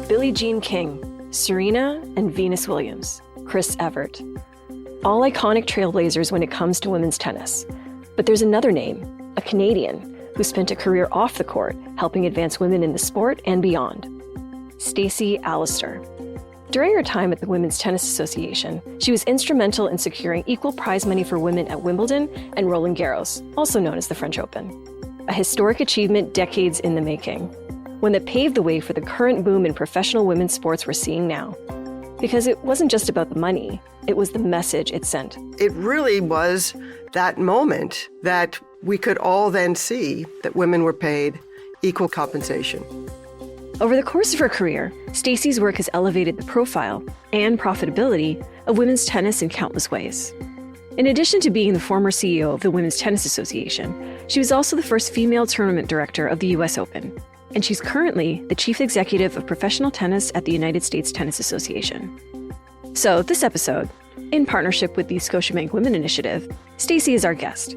Billie Jean King, Serena and Venus Williams, Chris Evert. All iconic trailblazers when it comes to women's tennis. But there's another name, a Canadian, who spent a career off the court helping advance women in the sport and beyond. Stacey Allaster. During her time at the Women's Tennis Association, she was instrumental in securing equal prize money for women at Wimbledon and Roland-Garros, also known as the French Open. A historic achievement decades in the making, one that paved the way for the current boom in professional women's sports we're seeing now. Because it wasn't just about the money, it was the message it sent. It really was that moment that we could all then see that women were paid equal compensation. Over the course of her career, Stacey's work has elevated the profile and profitability of women's tennis in countless ways. In addition to being the former CEO of the Women's Tennis Association, she was also the first female tournament director of the US Open, and she's currently the chief executive of professional tennis at the United States Tennis Association. So this episode, in partnership with the Scotiabank Women Initiative, Stacey is our guest.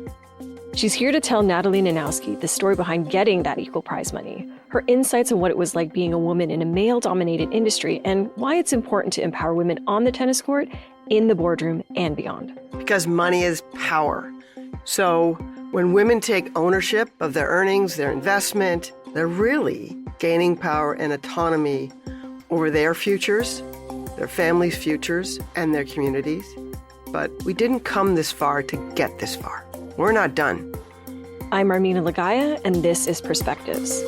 She's here to tell Natalie Nanowski the story behind getting that equal prize money, her insights on what it was like being a woman in a male-dominated industry, and why it's important to empower women on the tennis court, in the boardroom, and beyond. Because money is power. So when women take ownership of their earnings, their investment, they're really gaining power and autonomy over their futures, their families' futures, and their communities. But we didn't come this far to get this far. We're not done. I'm Armina Lagaya, and this is Perspectives.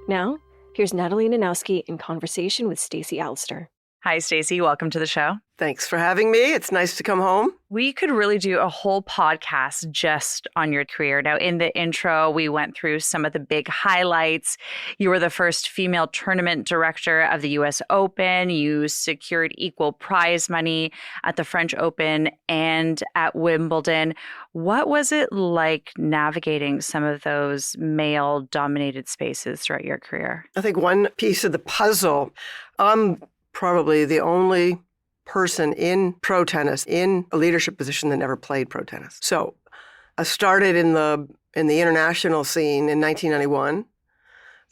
Now, here's Natalie Nanowski in conversation with Stacey Allaster. Hi, Stacey. Welcome to the show. Thanks for having me. It's nice to come home. We could really do a whole podcast just on your career. Now, in the intro, we went through some of the big highlights. You were the first female tournament director of the US Open. You secured equal prize money at the French Open and at Wimbledon. What was it like navigating some of those male-dominated spaces throughout your career? I think one piece of the puzzle, I'm probably the only person in pro tennis in a leadership position that never played pro tennis. So I started in the international scene in 1991.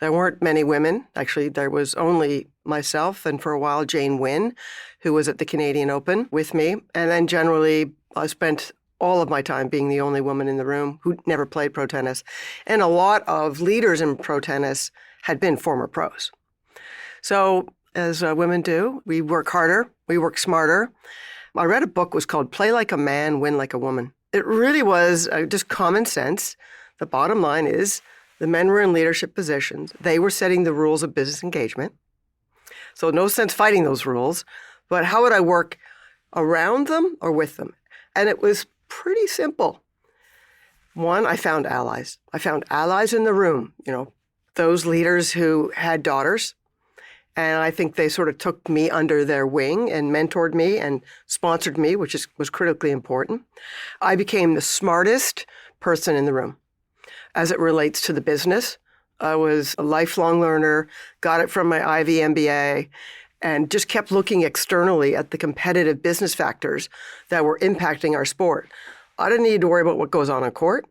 There weren't many women. Actually, there was only myself and for a while Jane Wynn, who was at the Canadian Open with me. And then generally I spent all of my time being the only woman in the room who never played pro tennis. And a lot of leaders in pro tennis had been former pros. So as women do, we work harder, we work smarter. I read a book was called Play Like a Man, Win Like a Woman. It really was just common sense. The bottom line is the men were in leadership positions. They were setting the rules of business engagement. So no sense fighting those rules. But how would I work around them or with them? And it was pretty simple. One, I found allies. I found allies in the room, those leaders who had daughters. And I think they sort of took me under their wing and mentored me and sponsored me, which was critically important. I became the smartest person in the room as it relates to the business. I was a lifelong learner, got it from my Ivy MBA, and just kept looking externally at the competitive business factors that were impacting our sport. I didn't need to worry about what goes on court.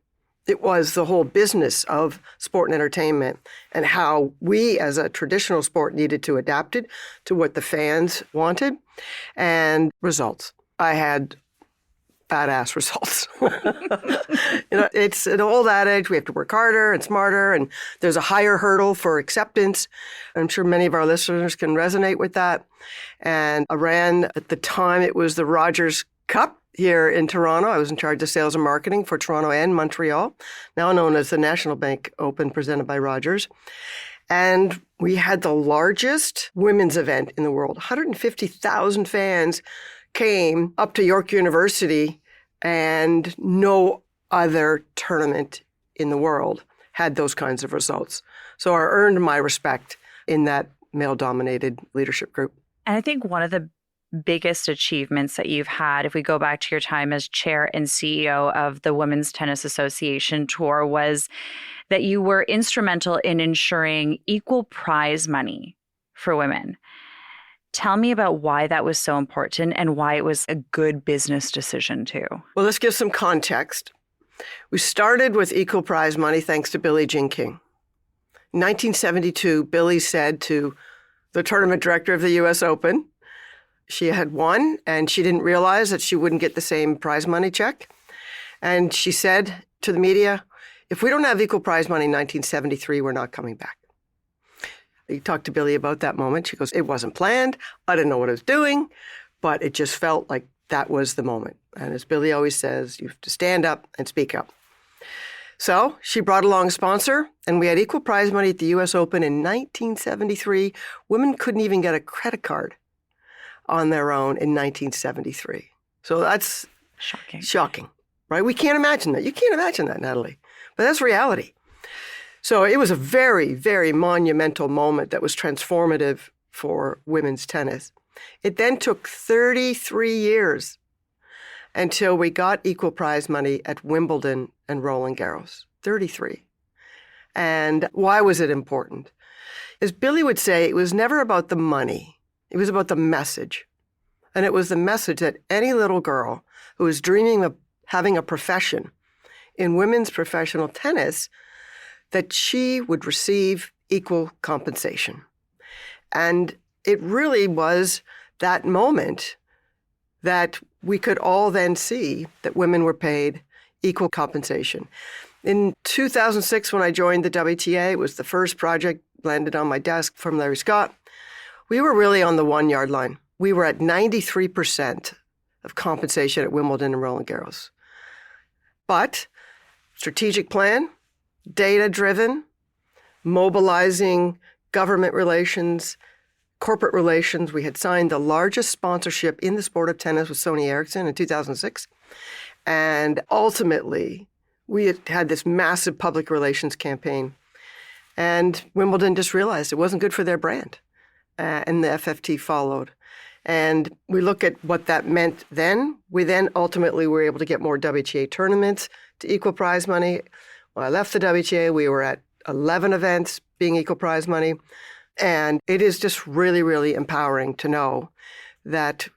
It was the whole business of sport and entertainment and how we as a traditional sport needed to adapt it to what the fans wanted and results. I had badass results. It's an old adage, we have to work harder and smarter, and there's a higher hurdle for acceptance. I'm sure many of our listeners can resonate with that. And I ran, at the time, it was the Rogers Cup here in Toronto. I was in charge of sales and marketing for Toronto and Montreal, now known as the National Bank Open presented by Rogers. And we had the largest women's event in the world. 150,000 fans came up to York University, and no other tournament in the world had those kinds of results. So I earned my respect in that male-dominated leadership group. And I think one of the biggest achievements that you've had, if we go back to your time as chair and CEO of the Women's Tennis Association Tour, was that you were instrumental in ensuring equal prize money for women. Tell me about why that was so important and why it was a good business decision too. Well, let's give some context. We started with equal prize money thanks to Billie Jean King. In 1972, Billie said to the tournament director of the U.S. Open, she had won and she didn't realize that she wouldn't get the same prize money check. And she said to the media, if we don't have equal prize money in 1973, we're not coming back. I talked to Billie about that moment. She goes, it wasn't planned. I didn't know what I was doing, but it just felt like that was the moment. And as Billie always says, you have to stand up and speak up. So she brought along a sponsor, and we had equal prize money at the U.S. Open in 1973. Women couldn't even get a credit card on their own in 1973. So that's shocking, right? We can't imagine that. You can't imagine that, Natalie. But that's reality. So it was a very, very monumental moment that was transformative for women's tennis. It then took 33 years until we got equal prize money at Wimbledon and Roland-Garros. 33. And why was it important? As Billie would say, it was never about the money. It was about the message. And it was the message that any little girl who was dreaming of having a profession in women's professional tennis, that she would receive equal compensation. And it really was that moment that we could all then see that women were paid equal compensation. In 2006, when I joined the WTA, it was the first project landed on my desk from Larry Scott. We were really on the 1 yard line. We were at 93% of compensation at Wimbledon and Roland-Garros. But strategic plan, data-driven, mobilizing government relations, corporate relations. We had signed the largest sponsorship in the sport of tennis with Sony Ericsson in 2006. And ultimately, we had this massive public relations campaign. And Wimbledon just realized it wasn't good for their brand. And the FFT followed. And we look at what that meant then. We then ultimately were able to get more WTA tournaments to equal prize money. When I left the WTA, we were at 11 events being equal prize money. And it is just really, really empowering to know that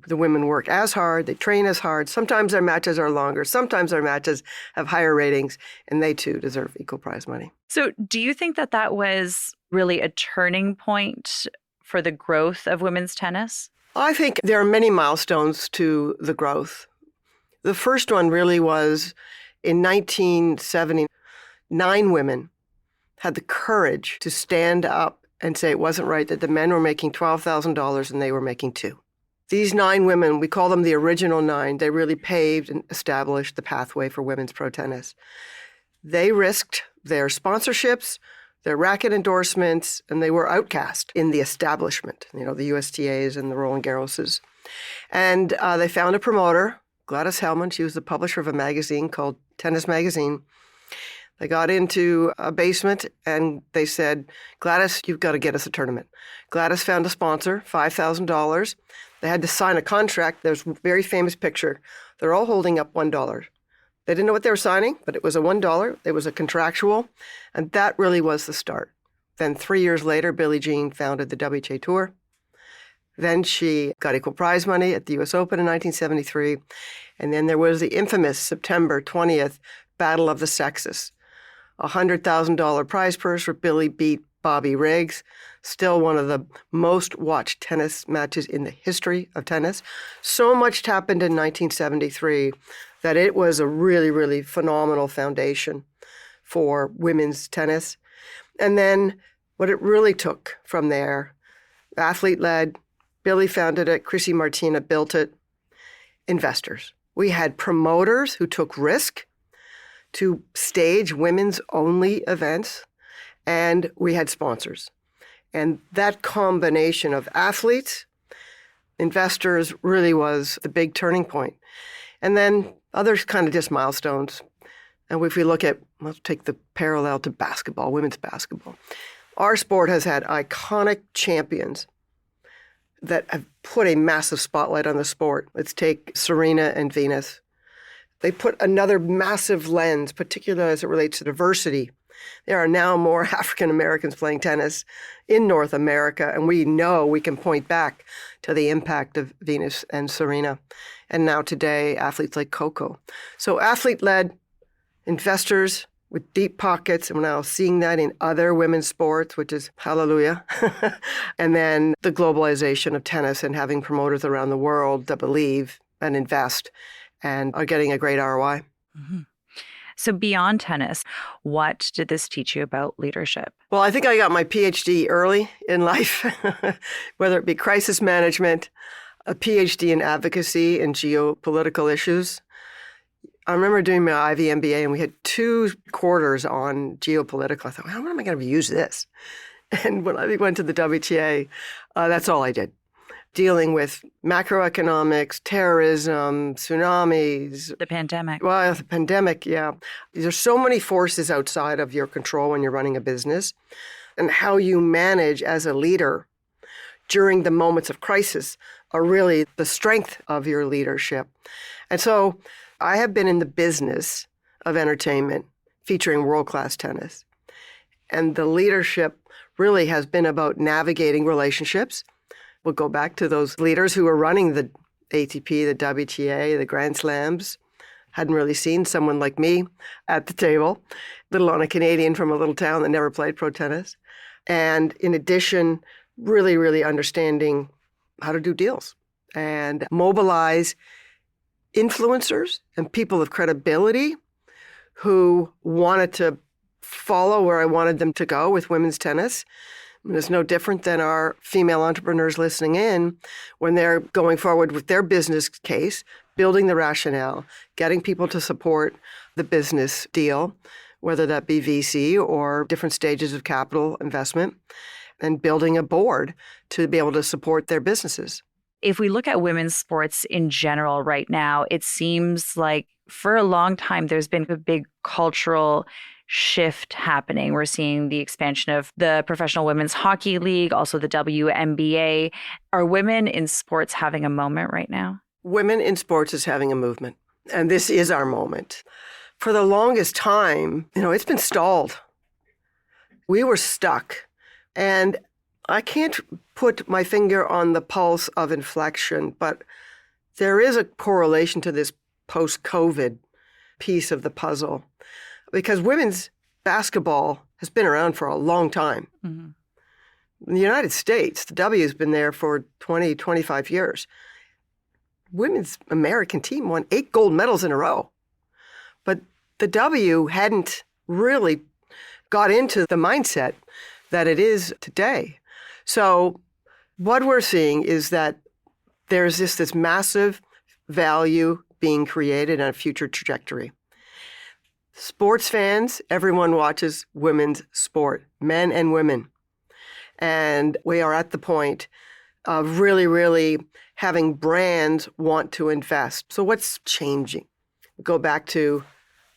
the women work as hard, they train as hard. Sometimes their matches are longer. Sometimes their matches have higher ratings, and they too deserve equal prize money. So do you think that that was really a turning point for the growth of women's tennis? I think there are many milestones to the growth. The first one really was in 1970, 9 women had the courage to stand up and say it wasn't right that the men were making $12,000 and they were making $2,000. These 9 women, we call them the original 9, they really paved and established the pathway for women's pro tennis. They risked their sponsorships, their racket endorsements, and they were outcast in the establishment, the USTAs and the Roland-Garroses. And they found a promoter, Gladys Hellman. She was the publisher of a magazine called Tennis Magazine. They got into a basement and they said, Gladys, you've got to get us a tournament. Gladys found a sponsor, $5,000. They had to sign a contract. There's a very famous picture. They're all holding up $1. They didn't know what they were signing, but it was a $1. It was a contractual, and that really was the start. Then 3 years later, Billie Jean founded the WTA Tour. Then she got equal prize money at the U.S. Open in 1973. And then there was the infamous September 20th Battle of the Sexes. A $100,000 prize purse where Billie beat Bobby Riggs, still one of the most watched tennis matches in the history of tennis. So much happened in 1973 that it was a really, really phenomenal foundation for women's tennis. And then what it really took from there, athlete-led, Billie founded it, Chrissy Martina built it, investors. We had promoters who took risk to stage women's only events, and we had sponsors. And that combination of athletes, investors really was the big turning point. And then others kind of just milestones. And if we look at, let's take the parallel to basketball, women's basketball. Our sport has had iconic champions that have put a massive spotlight on the sport. Let's take Serena and Venus. They put another massive lens, particularly as it relates to diversity. There are now more African Americans playing tennis in North America, and we know we can point back to the impact of Venus and Serena. And now today, athletes like Coco. So athlete-led, investors with deep pockets. And we're now seeing that in other women's sports, which is hallelujah. And then the globalization of tennis and having promoters around the world that believe and invest and are getting a great ROI. Mm-hmm. So beyond tennis, what did this teach you about leadership? Well, I think I got my PhD early in life, whether it be crisis management, a PhD in advocacy and geopolitical issues. I remember doing my Ivy MBA and we had 2 quarters on geopolitical. I thought, how am I going to use this? And when I went to the WTA, that's all I did. Dealing with macroeconomics, terrorism, tsunamis. The pandemic. Well, the pandemic, yeah. There's so many forces outside of your control when you're running a business. And how you manage as a leader during the moments of crisis are really the strength of your leadership. And so I have been in the business of entertainment featuring world-class tennis. And the leadership really has been about navigating relationships. We'll go back to those leaders who were running the ATP, the WTA, the Grand Slams. Hadn't really seen someone like me at the table, let alone a Canadian from a little town that never played pro tennis. And in addition, really, really understanding how to do deals and mobilize influencers and people of credibility who wanted to follow where I wanted them to go with women's tennis. And it's no different than our female entrepreneurs listening in when they're going forward with their business case, building the rationale, getting people to support the business deal, whether that be VC or different stages of capital investment, and building a board to be able to support their businesses. If we look at women's sports in general right now, it seems like for a long time there's been a big cultural shift happening. We're seeing the expansion of the Professional Women's Hockey League, also the WNBA. Are women in sports having a moment right now? Women in sports is having a movement, and this is our moment. For the longest time, it's been stalled. We were stuck, and I can't put my finger on the pulse of inflection, but there is a correlation to this post-COVID piece of the puzzle. Because women's basketball has been around for a long time. Mm-hmm. In the United States, the W has been there for 20, 25 years. Women's American team won 8 gold medals in a row. But the W hadn't really got into the mindset that it is today. So what we're seeing is that there's this massive value being created and a future trajectory. Sports fans, everyone watches women's sport, men and women. And we are at the point of really, really having brands want to invest. So what's changing? Go back to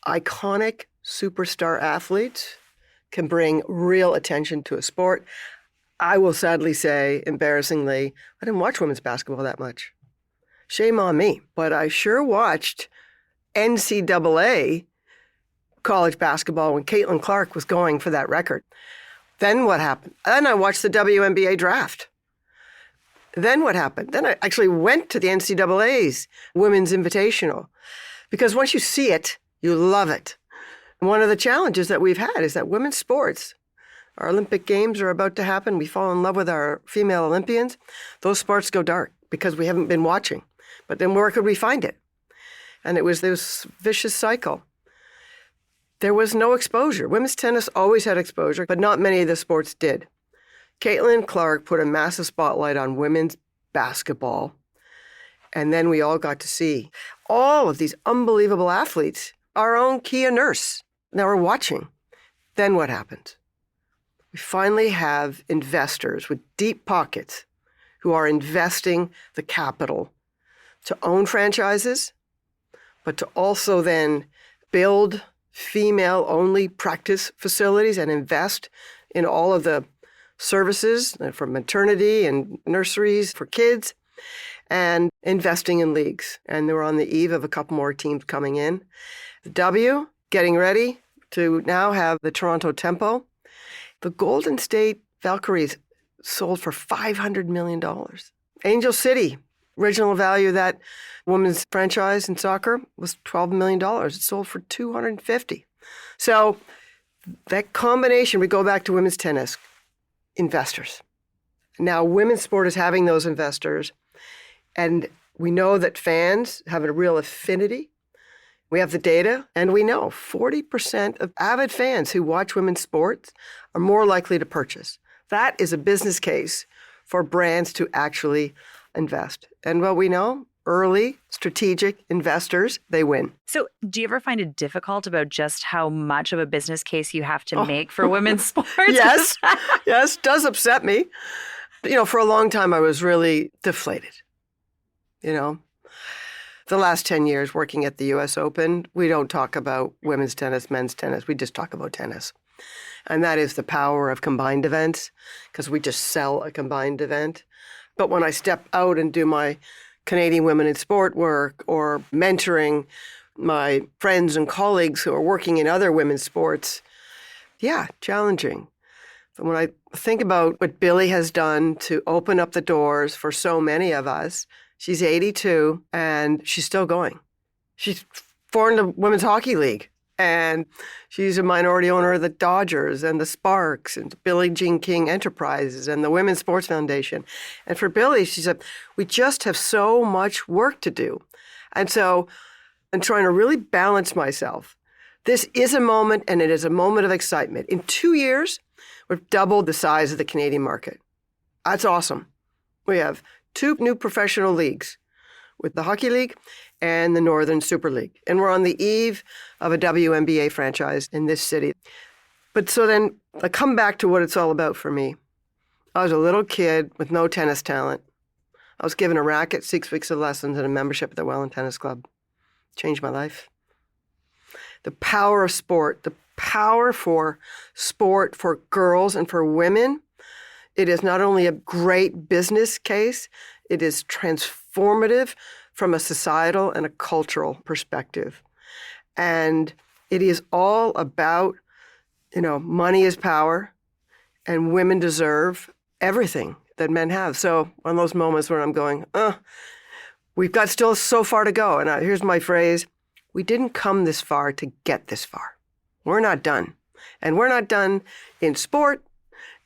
iconic superstar athletes can bring real attention to a sport. I will sadly say, embarrassingly, I didn't watch women's basketball that much. Shame on me. But I sure watched NCAA college basketball when Caitlin Clark was going for that record. Then what happened? Then I watched the WNBA draft. Then what happened? Then I actually went to the NCAA's Women's Invitational. Because once you see it, you love it. And one of the challenges that we've had is that women's sports, our Olympic Games are about to happen. We fall in love with our female Olympians. Those sports go dark because we haven't been watching. But then where could we find it? And it was this vicious cycle. There was no exposure. Women's tennis always had exposure, but not many of the sports did. Caitlin Clark put a massive spotlight on women's basketball, and then we all got to see all of these unbelievable athletes. Our own Kia Nurse, now we're watching. Then what happened? We finally have investors with deep pockets who are investing the capital to own franchises, but to also then build female-only practice facilities and invest in all of the services for maternity and nurseries for kids and investing in leagues. And they were on the eve of a couple more teams coming in. The W, getting ready to now have the Toronto Tempo. The Golden State Valkyries sold for $500 million. Angel City Original value of that women's franchise in soccer was $12 million. It sold for $250. So that combination, we go back to women's tennis, investors. Now, women's sport is having those investors, and we know that fans have a real affinity. We have the data, and we know 40% of avid fans who watch women's sports are more likely to purchase. That is a business case for brands to actually invest. And what we know, early strategic investors, they win. So do you ever find it difficult about just how much of a business case you have to make for women's sports? Yes, yes, does upset me. For a long time, I was really deflated. The last 10 years working at the U.S. Open, we don't talk about women's tennis, men's tennis. We just talk about tennis. And that is the power of combined events, because we just sell a combined event. But when I step out and do my Canadian Women in Sport work or mentoring my friends and colleagues who are working in other women's sports, yeah, challenging. But when I think about what Billie has done to open up the doors for so many of us, she's 82 and she's still going. She's formed the Women's Hockey League, and she's a minority owner of the Dodgers and the Sparks and Billie Jean King Enterprises and the Women's Sports Foundation. And for Billie, she said, we just have so much work to do. And so I'm trying to really balance myself. This is a moment, and it is a moment of excitement. In 2 years, we've doubled the size of the Canadian market. That's awesome. We have 2 new professional leagues with the Hockey League and the Northern Super League. And we're on the eve of a WNBA franchise in this city. But so then I come back to what it's all about for me. I was a little kid with no tennis talent. I was given a racket, 6 weeks of lessons, and a membership at the Welland Tennis Club. Changed my life. The power of sport, the power for sport for girls and for women. It is not only a great business case, it is transformative from a societal and a cultural perspective. And it is all about, money is power, and women deserve everything that men have. So one of those moments where I'm going, we've got still so far to go. And here's my phrase, we didn't come this far to get this far. We're not done. And we're not done in sport,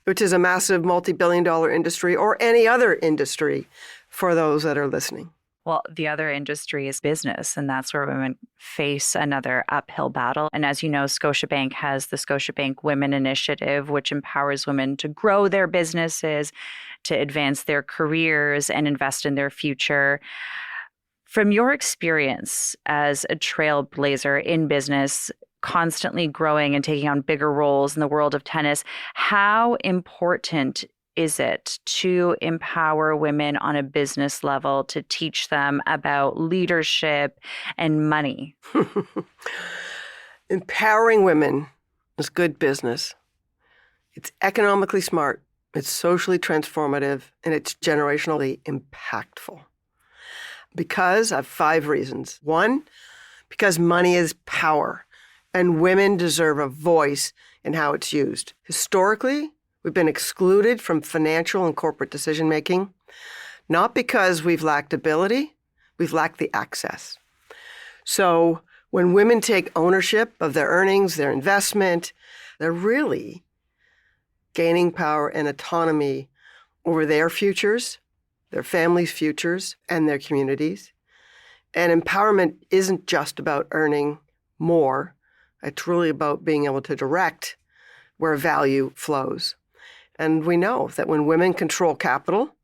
which is a massive multi-billion-dollar industry, or any other industry for those that are listening. Well, the other industry is business, and that's where women face another uphill battle. And as you know, Scotiabank has the Scotiabank Women Initiative, which empowers women to grow their businesses, to advance their careers, and invest in their future. From your experience as a trailblazer in business, constantly growing and taking on bigger roles in the world of tennis, how important is it to empower women on a business level, to teach them about leadership and money? Empowering women is good business. It's economically smart, it's socially transformative, and it's generationally impactful. Because of 5 reasons. 1, because money is power, and women deserve a voice in how it's used. Historically, we've been excluded from financial and corporate decision-making, not because we've lacked ability, we've lacked the access. So when women take ownership of their earnings, their investment, they're really gaining power and autonomy over their futures, their families' futures, and their communities. And empowerment isn't just about earning more. It's really about being able to direct where value flows. And we know that when women control capital,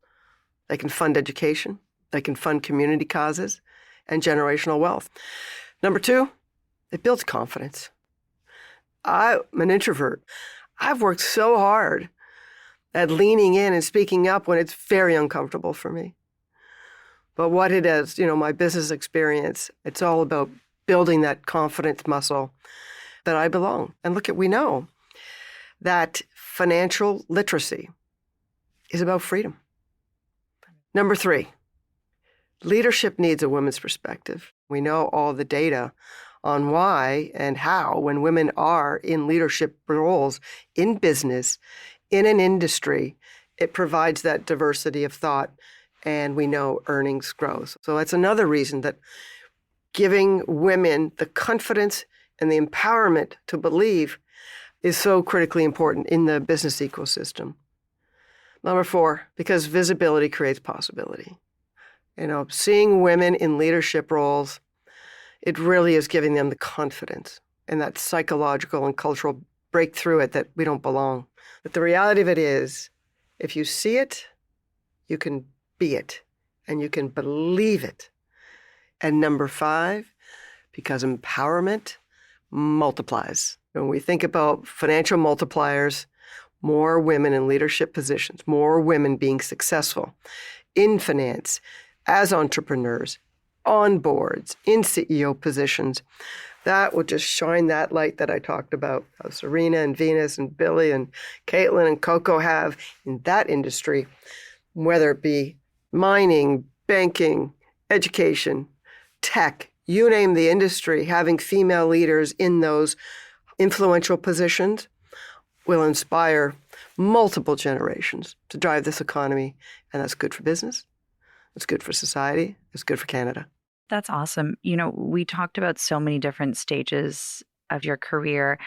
they can fund education, they can fund community causes, and generational wealth. Number 2, it builds confidence. I'm an introvert. I've worked so hard at leaning in and speaking up when it's very uncomfortable for me. But what it is, my business experience, it's all about building that confidence muscle that I belong. And we know that financial literacy is about freedom. Number 3, leadership needs a woman's perspective. We know all the data on why and how, when women are in leadership roles in business, in an industry, it provides that diversity of thought and we know earnings grow. So that's another reason that giving women the confidence and the empowerment to believe is so critically important in the business ecosystem. Number 4, because visibility creates possibility. Seeing women in leadership roles, it really is giving them the confidence and that psychological and cultural breakthrough it that we don't belong. But the reality of it is, if you see it, you can be it and you can believe it. And number 5, because empowerment multiplies. When we think about financial multipliers, more women in leadership positions, more women being successful in finance, as entrepreneurs, on boards, in CEO positions, that will just shine that light that I talked about, how Serena and Venus and Billie and Caitlin and Coco have in that industry, whether it be mining, banking, education, tech, you name the industry, having female leaders in those influential positions will inspire multiple generations to drive this economy. And that's good for business. It's good for society. It's good for Canada. That's awesome. We talked about so many different stages of your career.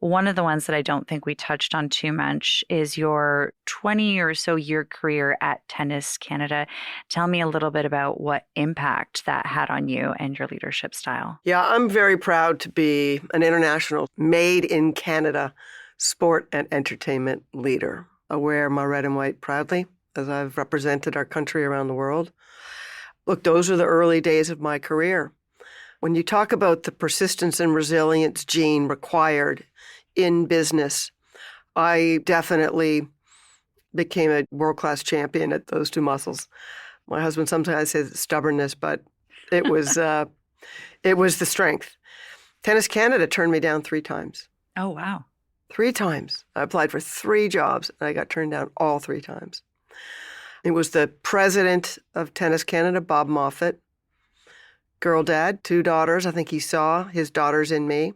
One of the ones that I don't think we touched on too much is your 20 or so year career at Tennis Canada. Tell me a little bit about what impact that had on you and your leadership style. Yeah, I'm very proud to be an international made in Canada sport and entertainment leader. I wear my red and white proudly as I've represented our country around the world. Look, those are the early days of my career. When you talk about the persistence and resilience gene required in business, I definitely became a world-class champion at those 2 muscles. My husband sometimes says stubbornness, but it was the strength. Tennis Canada turned me down 3 times. Oh, wow. 3 times. I applied for 3 jobs, and I got turned down all 3 times. It was the president of Tennis Canada, Bob Moffat, girl dad, 2 daughters. I think he saw his daughters in me.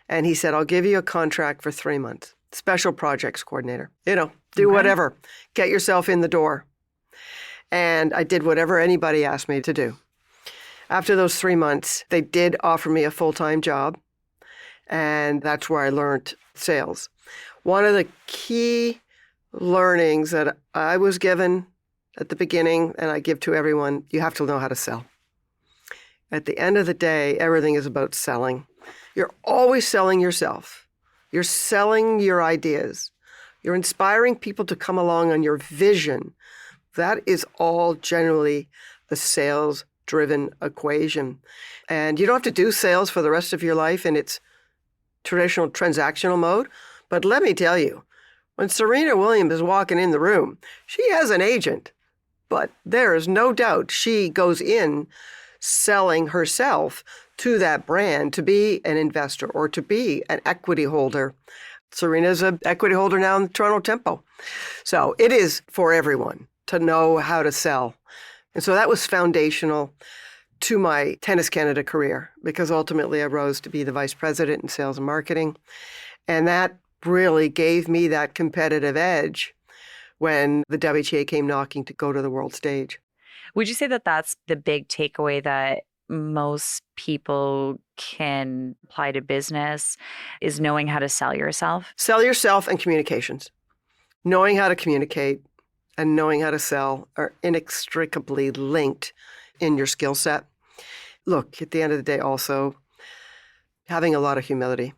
And he said, I'll give you a contract for 3 months. Special projects coordinator. Do whatever. Get yourself in the door. And I did whatever anybody asked me to do. After those 3 months, they did offer me a full-time job. And that's where I learned sales. One of the key learnings that I was given at the beginning, and I give to everyone, you have to know how to sell. At the end of the day, everything is about selling. You're always selling yourself. You're selling your ideas. You're inspiring people to come along on your vision. That is all generally the sales-driven equation. And you don't have to do sales for the rest of your life in its traditional transactional mode. But let me tell you, when Serena Williams is walking in the room, she has an agent. But there is no doubt she goes in selling herself to that brand to be an investor or to be an equity holder. Serena's an equity holder now in the Toronto Tempo. So it is for everyone to know how to sell. And so that was foundational to my Tennis Canada career, because ultimately I rose to be the vice president in sales and marketing. And that really gave me that competitive edge when the WTA came knocking to go to the world stage. Would you say that that's the big takeaway that most people can apply to business, is knowing how to sell yourself? Sell yourself and communications. Knowing how to communicate and knowing how to sell are inextricably linked in your skill set. Look, at the end of the day, also, having a lot of humility.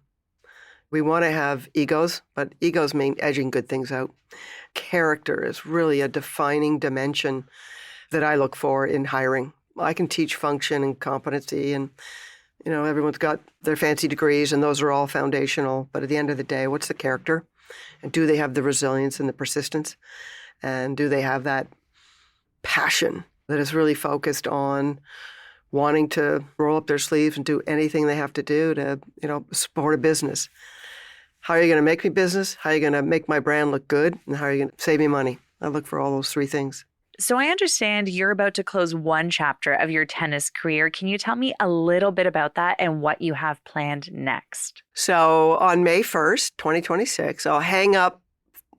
We want to have egos, but egos mean edging good things out. Character is really a defining dimension that I look for in hiring. I can teach function and competency, and everyone's got their fancy degrees, and those are all foundational. But at the end of the day, what's the character? And do they have the resilience and the persistence? And do they have that passion that is really focused on wanting to roll up their sleeves and do anything they have to do to, support a business? How are you going to make me business? How are you going to make my brand look good? And how are you going to save me money? I look for all those 3 things. So I understand you're about to close one chapter of your tennis career. Can you tell me a little bit about that and what you have planned next? So on May 1st, 2026, I'll hang up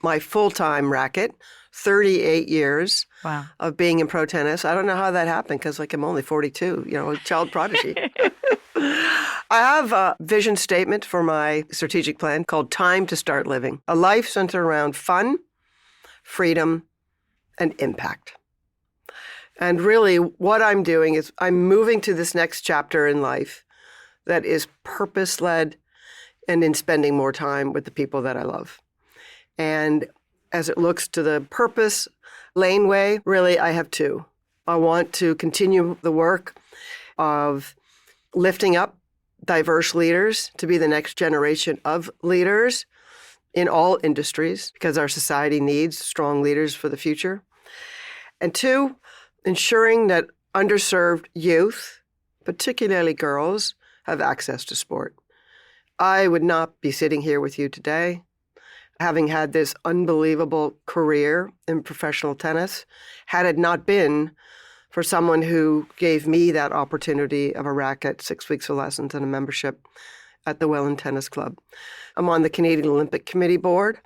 my full-time racket, 38 years Wow. of being in pro tennis. I don't know how that happened because I'm only 42, a child prodigy. I have a vision statement for my strategic plan called Time to Start Living, a life centered around fun, freedom, and impact. And really what I'm doing is I'm moving to this next chapter in life that is purpose-led and in spending more time with the people that I love. And as it looks to the purpose laneway, really I have two. I want to continue the work of lifting up diverse leaders to be the next generation of leaders in all industries because our society needs strong leaders for the future. And two, ensuring that underserved youth, particularly girls, have access to sport. I would not be sitting here with you today having had this unbelievable career in professional tennis had it not been for someone who gave me that opportunity of a racket, 6 weeks of lessons, and a membership at the Wimbledon Tennis Club. I'm on the Canadian Olympic Committee board.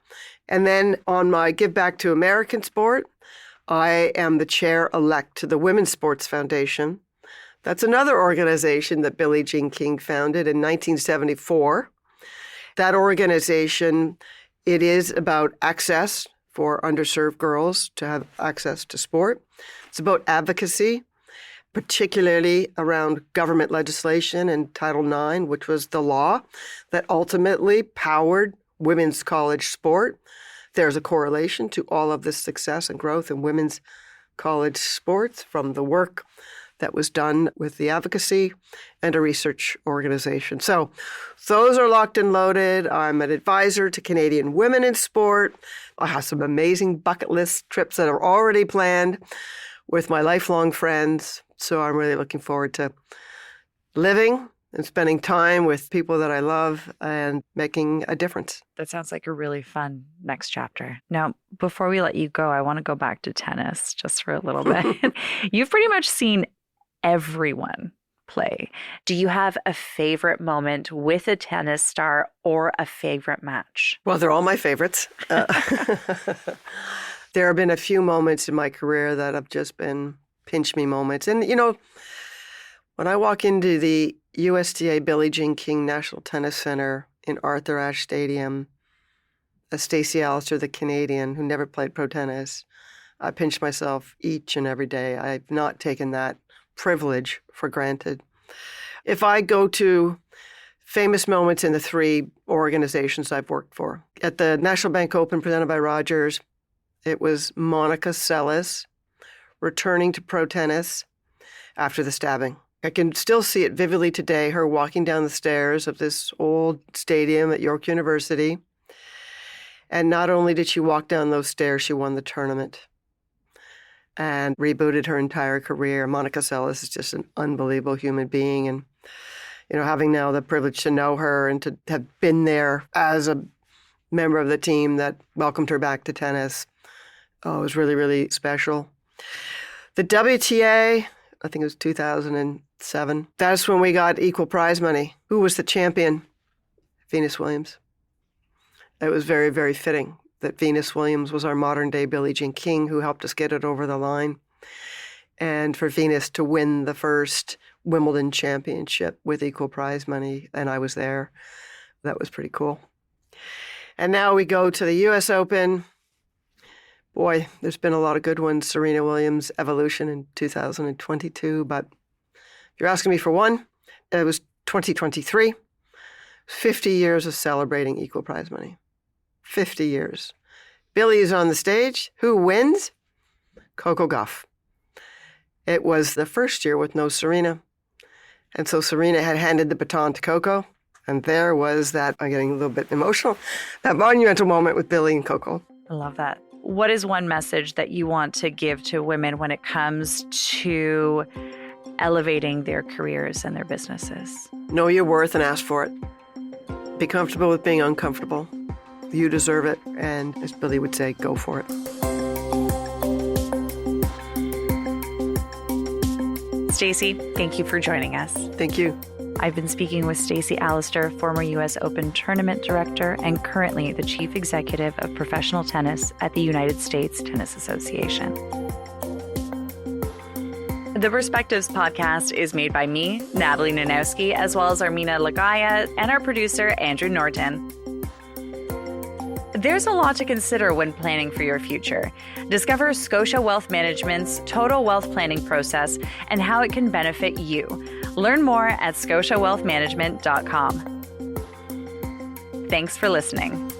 And then on my Give Back to American Sport, I am the chair-elect to the Women's Sports Foundation. That's another organization that Billie Jean King founded in 1974. That organization, it is about access for underserved girls to have access to sport. It's about advocacy, particularly around government legislation and Title IX, which was the law that ultimately powered women's college sport. There's a correlation to all of this success and growth in women's college sports from the work that was done with the advocacy and a research organization. So those are locked and loaded. I'm an advisor to Canadian Women in Sport. I have some amazing bucket list trips that are already planned with my lifelong friends. So I'm really looking forward to living and spending time with people that I love and making a difference. That sounds like a really fun next chapter. Now, before we let you go, I want to go back to tennis just for a little bit. You've pretty much seen everyone play. Do you have a favorite moment with a tennis star or a favorite match? Well, they're all my favorites. There have been a few moments in my career that have just been pinch me moments. And, when I walk into the USTA Billie Jean King National Tennis Center in Arthur Ashe Stadium, as Stacey Allaster, the Canadian, who never played pro tennis, I pinch myself each and every day. I've not taken that privilege for granted. If I go to famous moments in the three organizations I've worked for, at the National Bank Open presented by Rogers, it was Monica Seles returning to pro tennis after the stabbing. I can still see it vividly today, her walking down the stairs of this old stadium at York University. And not only did she walk down those stairs, she won the tournament and rebooted her entire career. Monica Seles is just an unbelievable human being. And, having now the privilege to know her and to have been there as a member of the team that welcomed her back to tennis, it was really, really special. The WTA, I think it was 2007. That's when we got equal prize money. Who was the champion? Venus Williams. It was very, very fitting that Venus Williams was our modern-day Billie Jean King who helped us get it over the line. And for Venus to win the first Wimbledon championship with equal prize money, and I was there. That was pretty cool. And now we go to the U.S. Open. Boy, there's been a lot of good ones. Serena Williams' evolution in 2022. But if you're asking me for one, it was 2023. 50 years of celebrating equal prize money. 50 years. Billie is on the stage. Who wins? Coco Gauff. It was the first year with no Serena. And so Serena had handed the baton to Coco. And there was that, I'm getting a little bit emotional, that monumental moment with Billie and Coco. I love that. What is one message that you want to give to women when it comes to elevating their careers and their businesses? Know your worth and ask for it. Be comfortable with being uncomfortable. You deserve it. And as Billie would say, go for it. Stacey, thank you for joining us. Thank you. I've been speaking with Stacey Allaster, former U.S. Open Tournament Director and currently the Chief Executive of Professional Tennis at the United States Tennis Association. The Perspectives podcast is made by me, Natalie Nanowski, as well as Armina Lagaya and our producer, Andrew Norton. There's a lot to consider when planning for your future. Discover Scotia Wealth Management's total wealth planning process and how it can benefit you. Learn more at scotiawealthmanagement.com. Thanks for listening.